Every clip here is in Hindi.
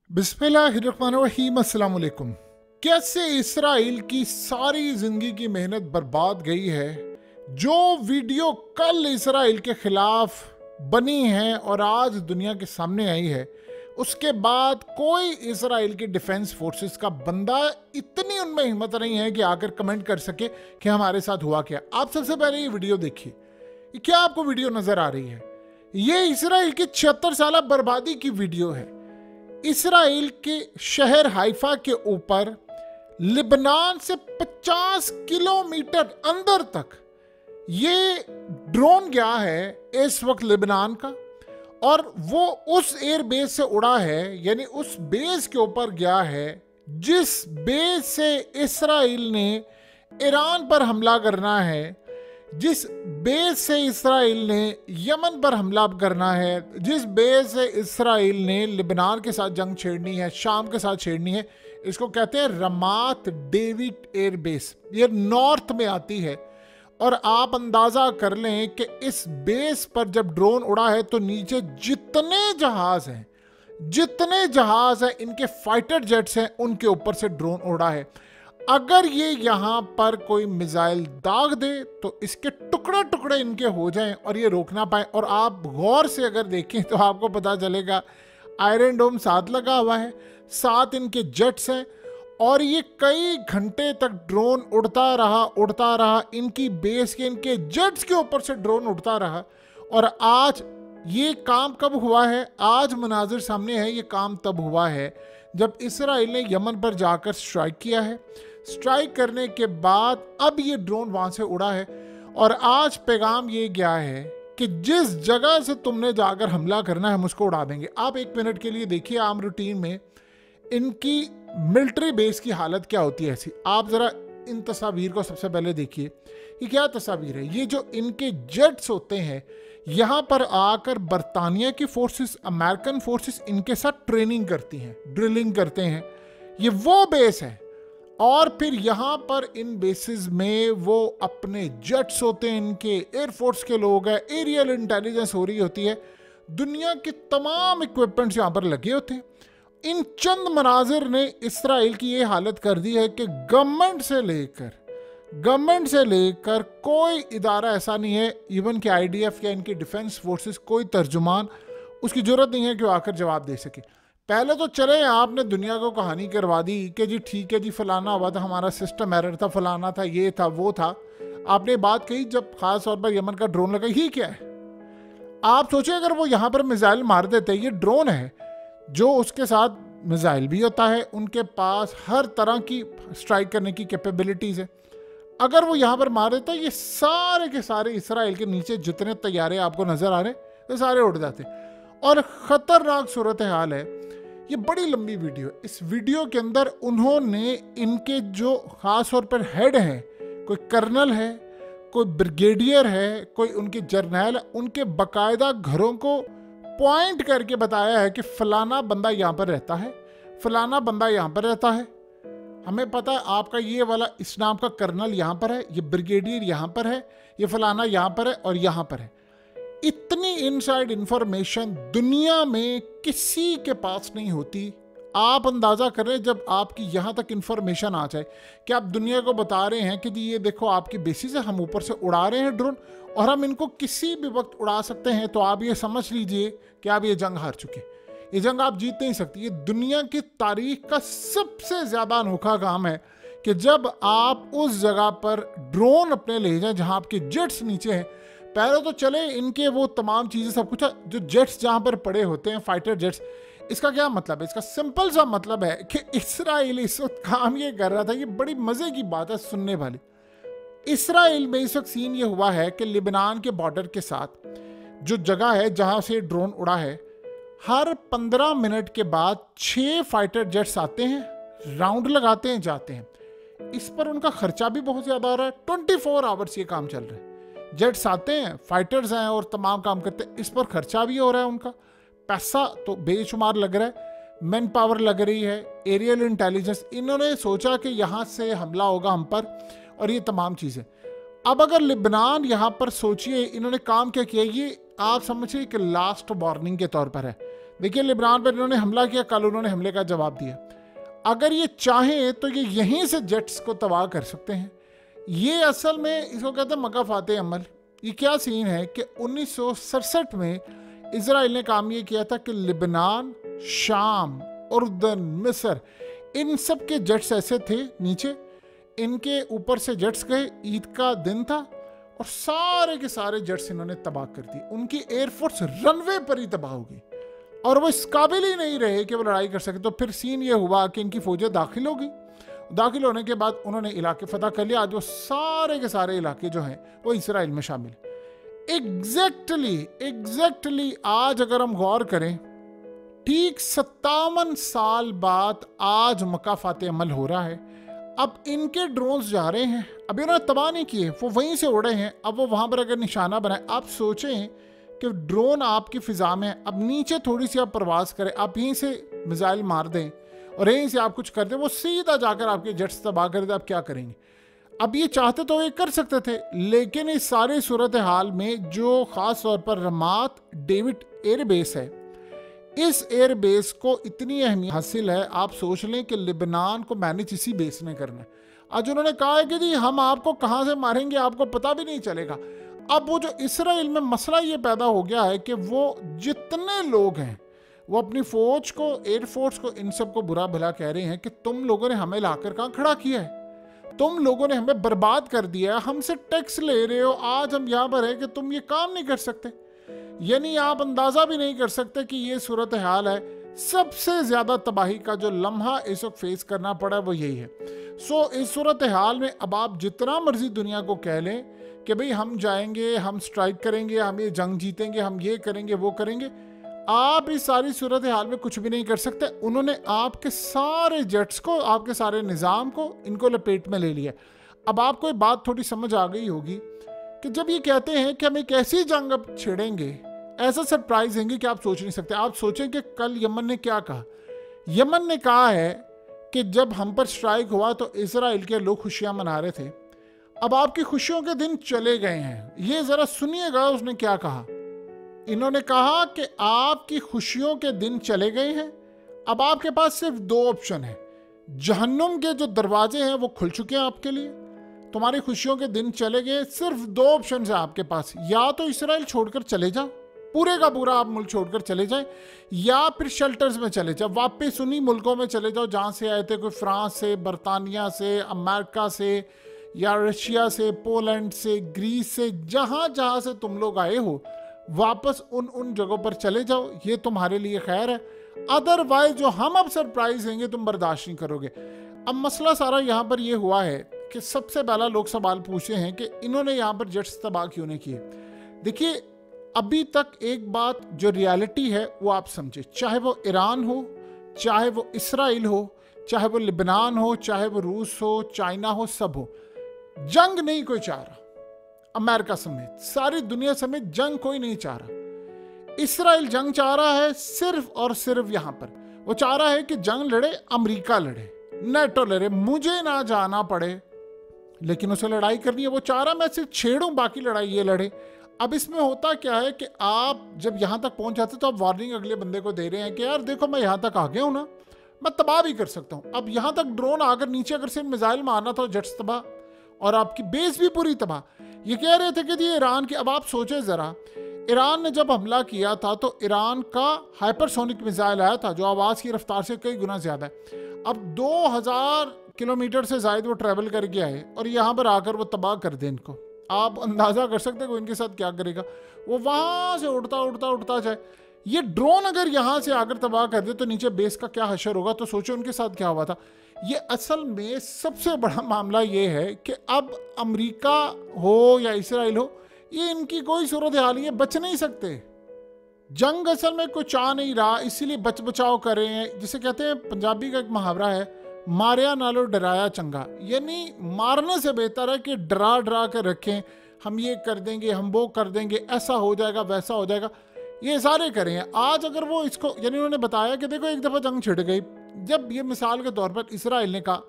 बिस्मिल्लाहिर्रहमानिर्रहीम, अस्सलाम वालेकुम। कैसे इसराइल की सारी जिंदगी की मेहनत बर्बाद गई है। जो वीडियो कल इसराइल के खिलाफ बनी है और आज दुनिया के सामने आई है, उसके बाद कोई इसराइल के डिफेंस फोर्सेस का बंदा इतनी उनमें हिम्मत नहीं है कि आकर कमेंट कर सके कि हमारे साथ हुआ क्या। आप सबसे पहले ये वीडियो देखिए। ये क्या आपको वीडियो नजर आ रही है? ये इसराइल की 76 साल बर्बादी की वीडियो है। इसराइल के शहर हाइफा के ऊपर लिबनान से 50 किलोमीटर अंदर तक ये ड्रोन गया है इस वक्त लिबनान का, और वो उस एयर बेस से उड़ा है, यानी उस बेस के ऊपर गया है जिस बेस से इसराइल ने ईरान पर हमला करना है, जिस बेस से इसराइल ने यमन पर हमला करना है, जिस बेस से इसराइल ने लिबनान के साथ जंग छेड़नी है, शाम के साथ छेड़नी है। इसको कहते हैं रमात डेविड एयर बेस। ये नॉर्थ में आती है। और आप अंदाजा कर लें कि इस बेस पर जब ड्रोन उड़ा है तो नीचे जितने जहाज हैं, इनके फाइटर जेट्स हैं, उनके ऊपर से ड्रोन उड़ा है। अगर ये यहाँ पर कोई मिसाइल दाग दे तो इसके टुकड़े टुकड़े इनके हो जाएं और ये रोक ना पाए। और आप गौर से अगर देखें तो आपको पता चलेगा आयरन डोम साथ लगा हुआ है, साथ इनके जेट्स हैं, और ये कई घंटे तक ड्रोन उड़ता रहा इनकी बेस के, इनके जेट्स के ऊपर से ड्रोन उड़ता रहा। और आज ये काम कब हुआ है? आज मनाजिर सामने है। ये काम तब हुआ है जब इसराइल ने यमन पर जाकर स्ट्राइक किया है। स्ट्राइक करने के बाद अब ये ड्रोन वहां से उड़ा है और आज पैगाम ये गया है कि जिस जगह से तुमने जाकर हमला करना है हम उसको उड़ा देंगे। आप एक मिनट के लिए देखिए आम रूटीन में इनकी मिलिट्री बेस की हालत क्या होती है ऐसी। आप जरा इन तस्वीर को सबसे पहले देखिए। ये क्या तस्वीर है? ये जो इनके जेट्स होते हैं यहाँ पर आकर बरतानिया की फोर्सेस, अमेरिकन फोर्सेस इनके साथ ट्रेनिंग करती हैं, ड्रिलिंग करते हैं। ये वो बेस है। और फिर यहाँ पर इन बेसिस में वो अपने जेट्स होते हैं, इनके एयरफोर्स के लोग हैं, एरियल इंटेलिजेंस हो रही होती है, दुनिया के तमाम इक्विपमेंट्स यहाँ पर लगे होते हैं। इन चंद मनाजिर ने इसराइल की ये हालत कर दी है कि गवर्नमेंट से लेकर कोई इदारा ऐसा नहीं है, इवन कि आईडीएफ या इनकी डिफेंस फोर्सेस, कोई तर्जुमान उसकी जरूरत नहीं है कि वो आकर जवाब दे सके। पहले तो चले आपने दुनिया को कहानी करवा दी कि जी ठीक है जी फलाना हुआ था, हमारा सिस्टम एरर था, फलाना था, ये था, वो था। आपने बात कही जब खास तौर पर यमन का ड्रोन लगा, ही क्या है? आप सोचिए अगर वो यहाँ पर मिसाइल मार देते, ये ड्रोन है जो उसके साथ मिसाइल भी होता है, उनके पास हर तरह की स्ट्राइक करने की कैपेबिलिटीज है। अगर वो यहाँ पर मार देता, ये सारे के सारे इसराइल के नीचे जितने तैयारे आपको नजर आ रहे वो सारे उड़ जाते। और खतरनाक सूरत हाल है। ये बड़ी लंबी वीडियो है। इस वीडियो के अंदर उन्होंने इनके जो खास तौर पर हेड हैं, कोई कर्नल है, कोई ब्रिगेडियर है, कोई उनके जर्नैल, उनके बाकायदा घरों को पॉइंट करके बताया है कि फलाना बंदा यहाँ पर रहता है, फलाना बंदा यहाँ पर रहता है। हमें पता है आपका ये वाला इस नाम का कर्नल यहाँ पर है, ये ब्रिगेडियर यहाँ पर है, ये फलाना यहाँ पर है और यहाँ पर है। इतनी इनसाइड इंफॉर्मेशन दुनिया में किसी के पास नहीं होती। आप अंदाजा करें जब आपकी यहाँ तक इंफॉर्मेशन आ जाए कि आप दुनिया को बता रहे हैं कि जी ये देखो आपकी बेसिस है, हम ऊपर से उड़ा रहे हैं ड्रोन और हम इनको किसी भी वक्त उड़ा सकते हैं, तो आप ये समझ लीजिए कि आप ये जंग हार चुके। ये जंग आप जीत नहीं सकती। ये दुनिया की तारीख का सबसे ज़्यादा अनोखा काम है कि जब आप उस जगह पर ड्रोन अपने ले जाएं जहाँ आपके जेट्स नीचे हैं। पहले तो चले इनके वो तमाम चीज़ें सब कुछ, जो जेट्स जहाँ पर पड़े होते हैं, फाइटर जेट्स। इसका क्या मतलब है? इसका सिंपल सा मतलब है कि इसराइल इस वक्त काम ये कर रहा था, ये बड़ी मज़े की बात है सुनने वाली। इसराइल में इस वक्त सीन ये हुआ है कि लिबनान के बॉर्डर के साथ जो जगह है जहाँ से ड्रोन उड़ा है, हर 15 मिनट के बाद 6 फाइटर जेट्स आते हैं, राउंड लगाते हैं, जाते हैं। इस पर उनका खर्चा भी बहुत ज़्यादा आ रहा है। 24 आवर्स ये काम चल रहा है। जेट्स आते हैं, फाइटर्स हैं और तमाम काम करते हैं। इस पर खर्चा भी हो रहा है, उनका पैसा तो बेशुमार लग रहा है, मैन पावर लग रही है, एरियल इंटेलिजेंस। इन्होंने सोचा कि यहाँ से हमला होगा हम पर और ये तमाम चीज़ें। अब अगर लिबनान यहाँ पर सोचिए इन्होंने काम क्या किया, ये आप समझिए कि लास्ट वार्निंग के तौर पर है, देखिए लिबनान पर इन्होंने हमला किया, कल उन्होंने हमले का जवाब दिया। अगर ये चाहें तो ये यहीं से जेट्स को तबाह कर सकते हैं। ये असल में इसको कहते हैं मका फाते अमल। ये क्या सीन है कि 1967 में इजराइल ने काम ये किया था कि लिबनान, शाम, उर्दन, मिस्र, इन सब के जेट्स ऐसे थे नीचे, इनके ऊपर से जेट्स गए, ईद का दिन था और सारे के सारे जेट्स इन्होंने तबाह कर दिए। उनकी एयरफोर्स रनवे पर ही तबाह हो गई और वो इस काबिल ही नहीं रहे कि वो लड़ाई कर सके। तो फिर सीन ये हुआ कि इनकी फौजें दाखिल हो गई। दाखिल होने के बाद उन्होंने इलाके फतह कर लिया। आज वो सारे के सारे इलाके जो हैं वो इसराइल में शामिल। एग्जैक्टली आज अगर हम गौर करें, ठीक 57 साल बाद आज मका फाते अमल हो रहा है। अब इनके ड्रोन्स जा रहे हैं, अभी उन्होंने तबाह नहीं किए, वो वहीं से उड़े हैं। अब वो वहां पर अगर निशाना बनाए, आप सोचें कि ड्रोन आपकी फिजा में, अब नीचे थोड़ी सी आप प्रवास करें, आप यहीं से मिसाइल मार दें और यहीं से आप कुछ कर दें, वो सीधा जाकर आपके जेट्स तबाह कर दे। आप क्या करेंगे? अब ये चाहते तो ये कर सकते थे, लेकिन इस सारी सूरत हाल में जो ख़ास तौर पर रमात डेविड एयरबेस है, इस एयरबेस को इतनी अहमियत हासिल है। आप सोच लें कि लिबनान को मैनेज इसी बेस ने करना है। आज उन्होंने कहा है कि जी हम आपको कहाँ से मारेंगे आपको पता भी नहीं चलेगा। अब वो जो इसराइल में मसला ये पैदा हो गया है कि वो जितने लोग हैं वो अपनी फौज को, एयरफोर्स को, इन सब को बुरा भला कह रहे हैं कि तुम लोगों ने हमें लाकर कहाँ खड़ा किया है, तुम लोगों ने हमें बर्बाद कर दिया है, हमसे टैक्स ले रहे हो, आज हम यहाँ पर है कि तुम ये काम नहीं कर सकते। यानी आप अंदाजा भी नहीं कर सकते कि ये सूरत हाल है। सबसे ज्यादा तबाही का जो लम्हा इस वक्त फेस करना पड़ा वो यही है। इस सूरत हाल में अब आप जितना मर्जी दुनिया को कह लें कि भाई हम जाएंगे, हम स्ट्राइक करेंगे, हम ये जंग जीतेंगे, हम ये करेंगे, वो करेंगे, आप इस सारी सूरत हाल में कुछ भी नहीं कर सकते। उन्होंने आपके सारे जेट्स को, आपके सारे निज़ाम को, इनको लपेट में ले लिया। अब आपको एक बात थोड़ी समझ आ गई होगी कि जब ये कहते हैं कि हम एक ऐसी जंग अब छेड़ेंगे, ऐसा सरप्राइज देंगे कि आप सोच नहीं सकते। आप सोचें कि कल यमन ने क्या कहा। यमन ने कहा है कि जब हम पर स्ट्राइक हुआ तो इजराइल के लोग खुशियां मना रहे थे, अब आपकी खुशियों के दिन चले गए हैं। ये जरा सुनिएगा उसने क्या कहा। इन्होंने कहा कि आपकी खुशियों के दिन चले गए हैं, अब आपके पास सिर्फ दो ऑप्शन है। जहन्नुम के जो दरवाजे हैं वो खुल चुके हैं आपके लिए, तुम्हारी खुशियों के दिन चले गए। सिर्फ दो ऑप्शन है आपके पास, या तो इसराइल छोड़कर चले जाओ, पूरे का पूरा आप मुल्क छोड़कर चले जाएं, या फिर शेल्टर्स में चले जाओ, वापस उन्हीं मुल्कों में चले जाओ जहां से आए थे, कोई फ्रांस से, बरतानिया से, अमेरिका से, या रशिया से, पोलैंड से, ग्रीस से, जहां जहां से तुम लोग आए हो वापस उन जगहों पर चले जाओ, ये तुम्हारे लिए खैर है। अदरवाइज जो हम अब सरप्राइज देंगे तुम बर्दाश्त नहीं करोगे। अब मसला सारा यहाँ पर ये हुआ है कि सबसे पहला लोग सवाल पूछते हैं कि इन्होंने यहाँ पर जेट्स तबाह क्यों नहीं किए। देखिए अभी तक एक बात जो रियलिटी है वो आप समझे, चाहे वो ईरान हो, चाहे वो इसराइल हो, चाहे वो लिबनान हो, चाहे वो रूस हो, चाइना हो, सब हो, जंग नहीं कोई चाह रहा। अमेरिका समेत सारी दुनिया समेत जंग कोई नहीं चाह रहा। इसराइल जंग चाह रहा है सिर्फ और सिर्फ यहां पर वो चाह रहा है कि जंग लड़े, अमेरिका लड़े, नेटो लड़े, मुझे ना जाना पड़े, लेकिन उसे लड़ाई करनी है। वो चाह रहा मैं सिर्फ छेड़ूं, बाकी लड़ाई ये लड़े। अब इसमें होता क्या है कि आप जब यहां तक पहुंच जाते तो आप वार्निंग अगले बंदे को दे रहे हैं कि यार देखो मैं यहां तक आ गया हूं ना, मैं तबाह भी कर सकता हूं। अब यहां तक ड्रोन आकर नीचे अगर सिर्फ मिसाइल मारना था, जेट्स तबाह और आपकी बेस भी पूरी तबाह। ये कह रहे थे कि जी ईरान की, अब आप सोचे जरा, ईरान ने जब हमला किया था तो ईरान का हाइपरसोनिक मिसाइल आया था जो आवाज़ की रफ्तार से कई गुना ज़्यादा है। अब 2000 किलोमीटर से ज़ायद वो ट्रैवल करके आए और यहाँ पर आकर वो तबाह कर दे इनको। आप अंदाज़ा कर सकते हैं वो इनके साथ क्या करेगा। वो वहाँ से उड़ता उड़ता उड़ता जाए, ये ड्रोन अगर यहाँ से आकर तबाह कर दे तो नीचे बेस का क्या हशर होगा। तो सोचो उनके साथ क्या हुआ था। ये असल में सबसे बड़ा मामला ये है कि अब अमेरिका हो या इसराइल हो, ये इनकी कोई सूरत हाल नहीं है, बच नहीं सकते। जंग असल में कोई चाह नहीं रहा, इसीलिए बच बचाव कर रहे हैं। जिसे कहते हैं, पंजाबी का एक मुहावरा है, मारिया नालो डराया चंगा, यानी मारने से बेहतर है कि डरा डरा कर रखें, हम ये कर देंगे, हम वो कर देंगे, ऐसा हो जाएगा, वैसा हो जाएगा, ये सारे करें। आज अगर वो इसको, यानी उन्होंने बताया कि देखो एक दफ़ा जंग छिड़ गई, जब ये मिसाल के तौर पर इसराइल ने कहा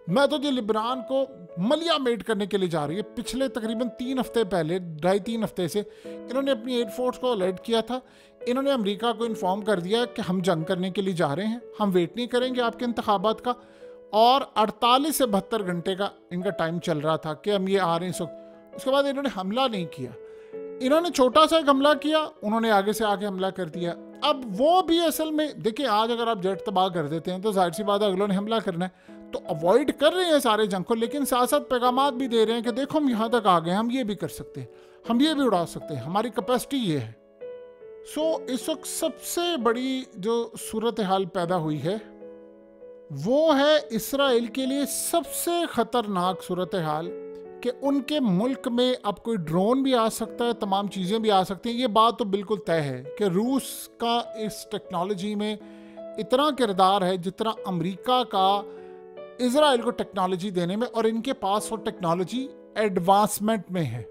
मैं तो जी लिबनान को मलिया मेट करने के लिए जा रही है। पिछले तकरीबन 3 हफ्ते पहले, 2.5-3 हफ्ते से इन्होंने अपनी एयरफोर्स को अलर्ट किया था। इन्होंने अमेरिका को इन्फॉर्म कर दिया कि हम जंग करने के लिए जा रहे हैं, हम वेट नहीं करेंगे आपके इंतखाबात का। और 48 से 72 घंटे का इनका टाइम चल रहा था कि हम ये आ रहे हैं इस वक्त। उसके बाद इन्होंने हमला नहीं किया, इन्होंने छोटा सा एक हमला किया, उन्होंने आगे से आके हमला कर दिया। अब वो भी असल में देखिए, आज अगर आप जेट तबाह कर देते हैं तो जाहिर सी बात है अगलों ने हमला करना है, तो अवॉइड कर रहे हैं सारे जंग को, लेकिन साथ साथ पैगामात भी दे रहे हैं कि देखो हम यहाँ तक आ गए, हम ये भी कर सकते हैं, हम ये भी उड़ा सकते हैं, हमारी कैपेसिटी ये है। इस वक्त सबसे बड़ी जो सूरत हाल पैदा हुई है वो है इसराइल के लिए सबसे खतरनाक सूरत हाल, कि उनके मुल्क में अब कोई ड्रोन भी आ सकता है, तमाम चीज़ें भी आ सकती हैं। ये बात तो बिल्कुल तय है कि रूस का इस टेक्नोलॉजी में इतना किरदार है जितना अमेरिका का इसराइल को टेक्नोलॉजी देने में, और इनके पास वो टेक्नोलॉजी एडवांसमेंट में है।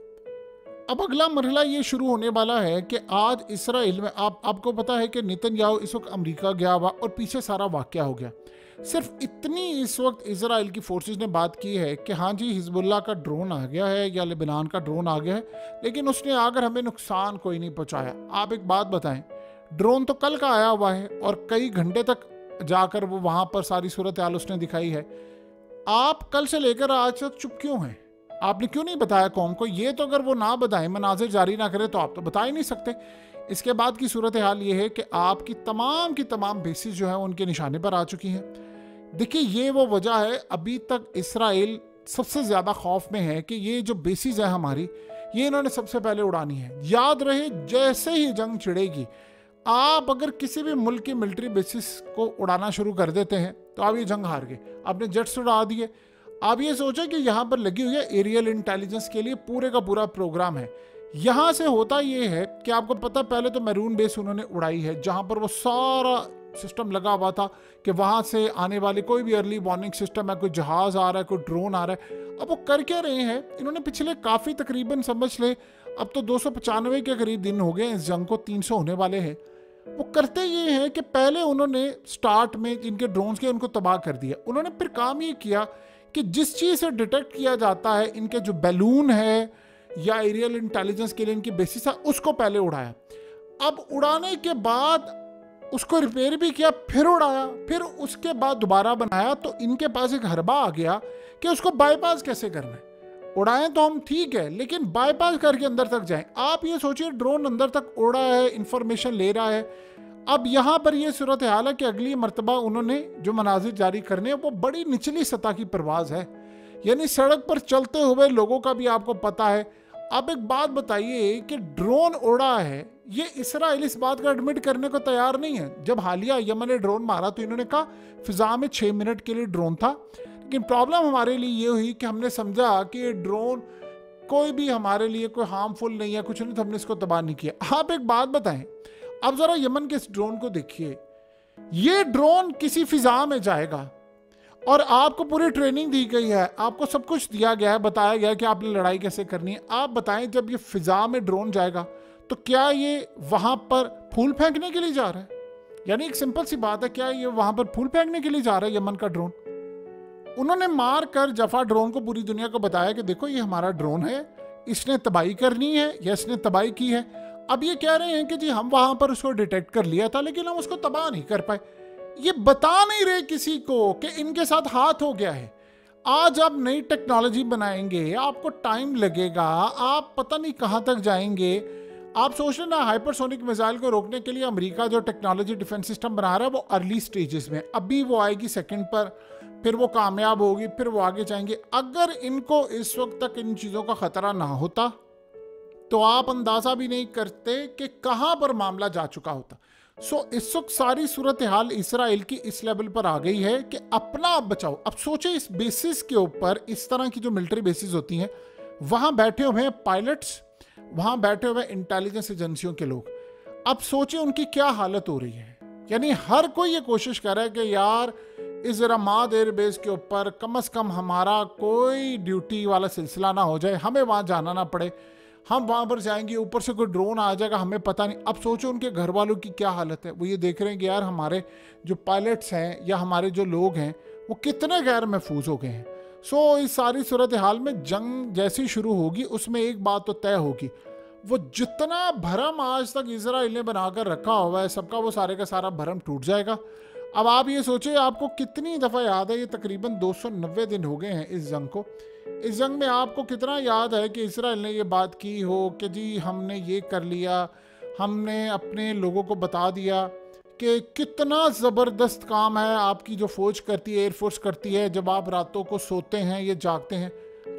अब अगला मरहला ये शुरू होने वाला है कि आज इसराइल में आपको पता है कि नेतन्याहू इस वक्त अमेरिका गया हुआ और पीछे सारा वाक़या हो गया। सिर्फ इतनी इस वक्त इसराइल की फोर्सेस ने बात की है कि हाँ जी हिजबुल्लाह का ड्रोन आ गया है या लेबनान का ड्रोन आ गया है, लेकिन उसने आकर हमें नुकसान कोई नहीं पहुंचाया। आप एक बात बताएं, ड्रोन तो कल का आया हुआ है और कई घंटे तक जाकर वो वहाँ पर सारी सूरत हाल उसने दिखाई है। आप कल से लेकर आज तक चुप क्यों हैं? आपने क्यों नहीं बताया कौम को? ये तो अगर वो ना बताएं, मनाजिर जारी ना करे, तो आप तो बता ही नहीं सकते। इसके बाद की सूरत हाल ये है कि आपकी तमाम बेसिस जो है उनके निशाने पर आ चुकी हैं। देखिए ये वो वजह है, अभी तक इसराइल सबसे ज़्यादा खौफ में है कि ये जो बेसिस है हमारी, ये इन्होंने सबसे पहले उड़ानी है। याद रहे, जैसे ही जंग छिड़ेगी, आप अगर किसी भी मुल्क की मिलिट्री बेसिस को उड़ाना शुरू कर देते हैं तो आप ये जंग हार गए। आपने जेट्स उड़ा दिए। आप ये सोचें कि यहाँ पर लगी हुई है एरियल इंटेलिजेंस के लिए पूरे का पूरा प्रोग्राम है। यहाँ से होता ये है कि आपको पता, पहले तो मैरून बेस उन्होंने उड़ाई है जहाँ पर वो सारा सिस्टम लगा हुआ था कि वहाँ से आने वाले कोई भी अर्ली वार्निंग सिस्टम है, कोई जहाज़ आ रहा है, कोई ड्रोन आ रहा है। अब वो कर क्या रहे हैं? इन्होंने पिछले काफ़ी तकरीबन समझ ले अब तो 295 के करीब दिन हो गए इस जंग को, 300 होने वाले हैं। वो करते ये हैं कि पहले उन्होंने स्टार्ट में जिनके ड्रोन्स के उनको तबाह कर दिया। उन्होंने फिर काम ये किया कि जिस चीज़ से डिटेक्ट किया जाता है इनके जो बैलून है या एरियल इंटेलिजेंस के लिए इनकी बेसिस है, उसको पहले उड़ाया। अब उड़ाने के बाद उसको रिपेयर भी किया, फिर उड़ाया, फिर उसके बाद दोबारा बनाया, तो इनके पास एक हरबा आ गया कि उसको बाईपास कैसे करना है। उड़ाएं तो हम ठीक है, लेकिन बाईपास करके अंदर तक जाएं। आप ये सोचिए, ड्रोन अंदर तक उड़ा है, इंफॉर्मेशन ले रहा है। अब यहाँ पर ये सूरत हाल है कि अगली मरतबा उन्होंने जो मनाजिर जारी करने हैं वो बड़ी निचली सतह की परवाज़ है, यानी सड़क पर चलते हुए लोगों का भी आपको पता है। अब एक बात बताइए कि ड्रोन उड़ा है, ये इसराइल इस बात का एडमिट करने को तैयार नहीं है। जब हालिया यमन ने ड्रोन मारा तो इन्होंने कहा फिजा में 6 मिनट के लिए ड्रोन था, लेकिन प्रॉब्लम हमारे लिए ये हुई कि हमने समझा कि ये ड्रोन कोई भी हमारे लिए कोई हार्मफुल नहीं है, कुछ नहीं, तो हमने इसको तबाह नहीं किया। आप एक बात बताएं, अब जरा यमन के इस ड्रोन को देखिए। ये ड्रोन किसी फिजा में जाएगा और आपको पूरी ट्रेनिंग दी गई है, आपको सब कुछ दिया गया है, बताया गया है कि आपने लड़ाई कैसे करनी है। आप बताएं, जब ये फिजा में ड्रोन जाएगा तो क्या ये वहां पर फूल फेंकने के लिए जा रहा है? यानी एक सिंपल सी बात है, क्या ये वहां पर फूल फेंकने के लिए जा रहा है यमन का ड्रोन? उन्होंने मार कर जफा ड्रोन को पूरी दुनिया को बताया कि देखो ये हमारा ड्रोन है, इसने तबाही करनी है या इसने तबाही की है। अब ये कह रहे हैं कि जी हम वहां पर उसको डिटेक्ट कर लिया था, लेकिन हम उसको तबाह नहीं कर पाए। ये बता नहीं रहे किसी को कि इनके साथ हाथ हो गया है। आज आप नई टेक्नोलॉजी बनाएंगे, आपको टाइम लगेगा, आप पता नहीं कहां तक जाएंगे। आप सोच लेना, हाइपरसोनिक मिसाइल को रोकने के लिए अमेरिका जो टेक्नोलॉजी डिफेंस सिस्टम बना रहा है वो अर्ली स्टेजेस में, अभी वो आएगी सेकंड पर, फिर वो कामयाब होगी, फिर वो आगे जाएंगे। अगर इनको इस वक्त तक इन चीज़ों का खतरा ना होता तो आप अंदाज़ा भी नहीं करते कि कहां पर मामला जा चुका होता। इस वक्त सारी सूरत हाल इसराइल की इस लेवल पर आ गई है कि अपना आप बचाओ। अब सोचे, इस बेसिस के ऊपर इस तरह की जो मिलिट्री बेसिस होती हैं, वहां बैठे हुए हैं पायलट्स, वहां बैठे हुए इंटेलिजेंस एजेंसियों के लोग। अब सोचे उनकी क्या हालत हो रही है। यानी हर कोई ये कोशिश कर रहा है कि यार इस रमाद एयरबेस के ऊपर कम से कम हमारा कोई ड्यूटी वाला सिलसिला ना हो जाए, हमें वहां जाना ना पड़े। हम वहां पर जाएंगे, ऊपर से कोई ड्रोन आ जाएगा, हमें पता नहीं। अब सोचो उनके घर वालों की क्या हालत है। वो ये देख रहे हैं कि यार हमारे जो पायलट्स हैं या हमारे जो लोग हैं वो कितने गैर महफूज हो गए हैं। सो इस सारी सूरत हाल में जंग जैसी शुरू होगी उसमें एक बात तो तय होगी, वो जितना भरम आज तक इजराइल ने बनाकर रखा हुआ है सबका वो सारे का सारा भरम टूट जाएगा। अब आप ये सोचिए, आपको कितनी दफ़ा याद है, ये तकरीबन 290 दिन हो गए हैं इस जंग को। इस जंग में आपको कितना याद है कि इजराइल ने ये बात की हो कि जी हमने ये कर लिया, हमने अपने लोगों को बता दिया कि कितना ज़बरदस्त काम है आपकी जो फ़ौज करती है, एयरफोर्स करती है, जब आप रातों को सोते हैं या जागते हैं।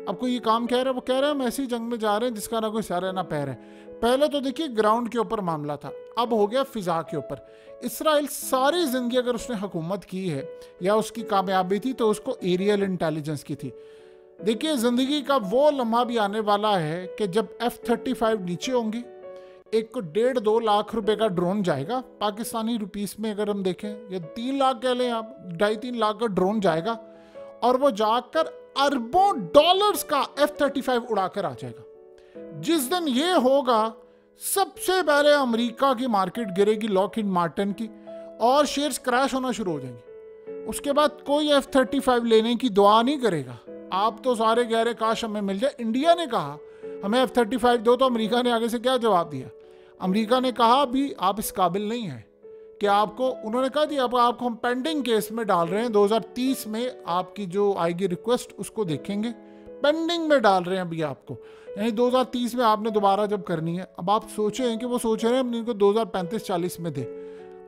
अब कोई ये काम कह रहा है, वो कह रहा है हम ऐसी जंग में जा रहे हैं जिसका ना कोई सर है ना पैर है। पहले तो देखिए ग्राउंड के ऊपर मामला था, अब हो गया फ़िज़ा के ऊपर। इसराइल सारी ज़िंदगी अगर उसने हुकूमत की है या उसकी कामयाबी थी तो उसको एरियल इंटेलिजेंस की थी। देखिए ज़िंदगी का वो लम्हा भी आने वाला है कि जब F-35 नीचे होंगी, एक को 1.5-2 लाख रुपए का ड्रोन जाएगा पाकिस्तानी रुपीस में, अगर हम देखें या 3 लाख कह लें आप, 2.5-3 लाख का ड्रोन जाएगा और वो जाकर अरबों डॉलर्स का F-35 उड़ाकर आ जाएगा। जिस दिन ये होगा सबसे पहले अमेरिका की मार्केट गिरेगी, लॉकहीड मार्टिन की, और शेयर्स क्रैश होना शुरू हो जाएंगे। उसके बाद कोई F-35 लेने की दुआ नहीं करेगा। आप तो सारे कह रहे काश हमें मिल जाए। इंडिया ने कहा हमें F-35 दो, तो अमेरिका ने आगे से क्या जवाब दिया? अमेरिका ने कहा भी आप इस काबिल नहीं हैं कि आपको, उन्होंने कहा जी अब आपको हम पेंडिंग केस में डाल रहे हैं, 2030 में आपकी जो आएगी रिक्वेस्ट उसको देखेंगे, पेंडिंग में डाल रहे हैं अभी आपको, यानी 2030 में आपने दोबारा जब करनी है। अब आप सोचें कि वो सोच रहे हैं हम इनको 2035-40 में दें।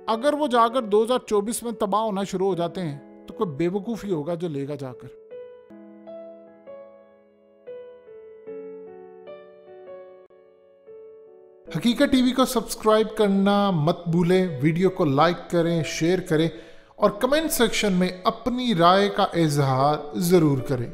अगर वो जाकर 2024 में तबाह होना शुरू हो जाते हैं तो कोई बेवकूफ़ी होगा जो लेगा जाकर। हकीकत टीवी को सब्सक्राइब करना मत भूलें, वीडियो को लाइक करें, शेयर करें और कमेंट सेक्शन में अपनी राय का इजहार ज़रूर करें।